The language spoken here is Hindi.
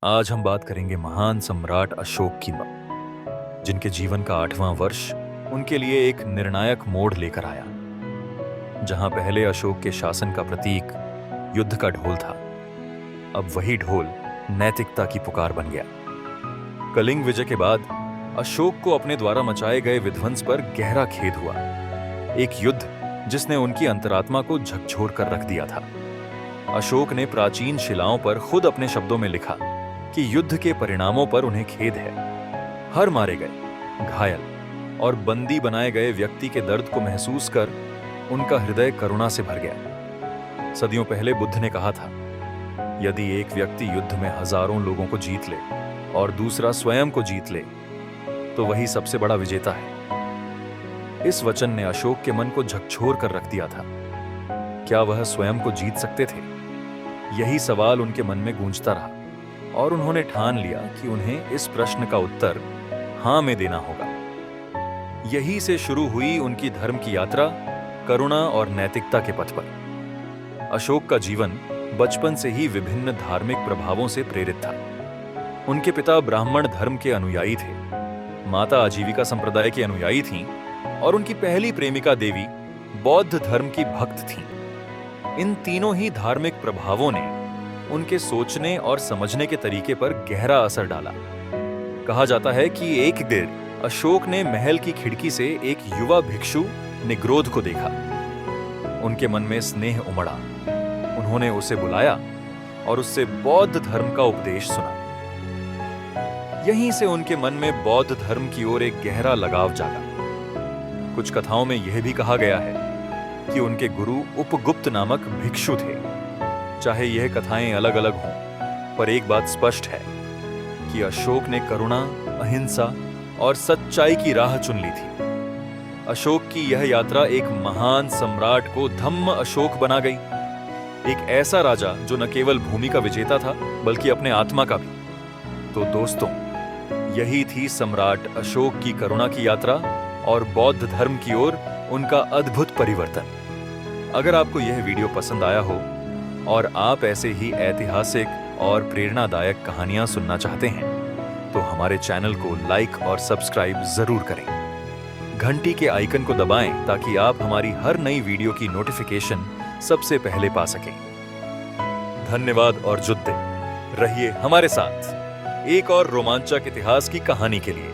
आज हम बात करेंगे महान सम्राट अशोक की, जिनके जीवन का 8वां वर्ष उनके लिए एक निर्णायक मोड़ लेकर आया। जहां पहले अशोक के शासन का प्रतीक युद्ध का ढोल था, अब वही ढोल नैतिकता की पुकार बन गया। कलिंग विजय के बाद अशोक को अपने द्वारा मचाए गए विध्वंस पर गहरा खेद हुआ। एक युद्ध जिसने उनकी अंतरात्मा को झकझोर कर रख दिया था। अशोक ने प्राचीन शिलाओं पर खुद अपने शब्दों में लिखा कि युद्ध के परिणामों पर उन्हें खेद है। हर मारे गए, घायल और बंदी बनाए गए व्यक्ति के दर्द को महसूस कर उनका हृदय करुणा से भर गया। सदियों पहले बुद्ध ने कहा था, यदि एक व्यक्ति युद्ध में हजारों लोगों को जीत ले और दूसरा स्वयं को जीत ले, तो वही सबसे बड़ा विजेता है। इस वचन ने अशोक के मन को झकझोर कर रख दिया था। क्या वह स्वयं को जीत सकते थे? यही सवाल उनके मन में गूंजता रहा और उन्होंने ठान लिया कि उन्हें इस प्रश्न का उत्तर हां में देना होगा। यही से शुरू हुई उनकी धर्म की यात्रा, करुणा और नैतिकता के पथ पर। अशोक का जीवन बचपन से ही विभिन्न धार्मिक प्रभावों से प्रेरित था। उनके पिता ब्राह्मण धर्म के अनुयायी थे, माता आजीविका संप्रदाय की अनुयायी थीं और उनकी पहली प्रेमिका देवी बौद्ध धर्म की भक्त थीं। इन तीनों ही धार्मिक प्रभावों ने उनके सोचने और समझने के तरीके पर गहरा असर डाला। कहा जाता है कि एक दिन अशोक ने महल की खिड़की से एक युवा भिक्षु निग्रोध को देखा। उनके मन में स्नेह उमड़ा। उन्होंने उसे बुलाया और उससे बौद्ध धर्म का उपदेश सुना। यहीं से उनके मन में बौद्ध धर्म की ओर एक गहरा लगाव जागा। कुछ कथाओं में यह भी कहा गया है कि उनके गुरु उपगुप्त नामक भिक्षु थे। चाहे यह कथाएं अलग अलग हों, पर एक बात स्पष्ट है कि अशोक ने करुणा, अहिंसा और सच्चाई की राह चुन ली थी। अशोक की यह यात्रा एक महान सम्राट को धम्म अशोक बना गई। एक ऐसा राजा जो न केवल भूमि का विजेता था, बल्कि अपने आत्मा का भी। तो दोस्तों, यही थी सम्राट अशोक की करुणा की यात्रा और बौद्ध धर्म की ओर उनका अद्भुत परिवर्तन। अगर आपको यह वीडियो पसंद आया हो और आप ऐसे ही ऐतिहासिक और प्रेरणादायक कहानियां सुनना चाहते हैं, तो हमारे चैनल को लाइक और सब्सक्राइब जरूर करें। घंटी के आइकन को दबाएं ताकि आप हमारी हर नई वीडियो की नोटिफिकेशन सबसे पहले पा सकें। धन्यवाद और जुड़ते रहिए हमारे साथ एक और रोमांचक इतिहास की कहानी के लिए।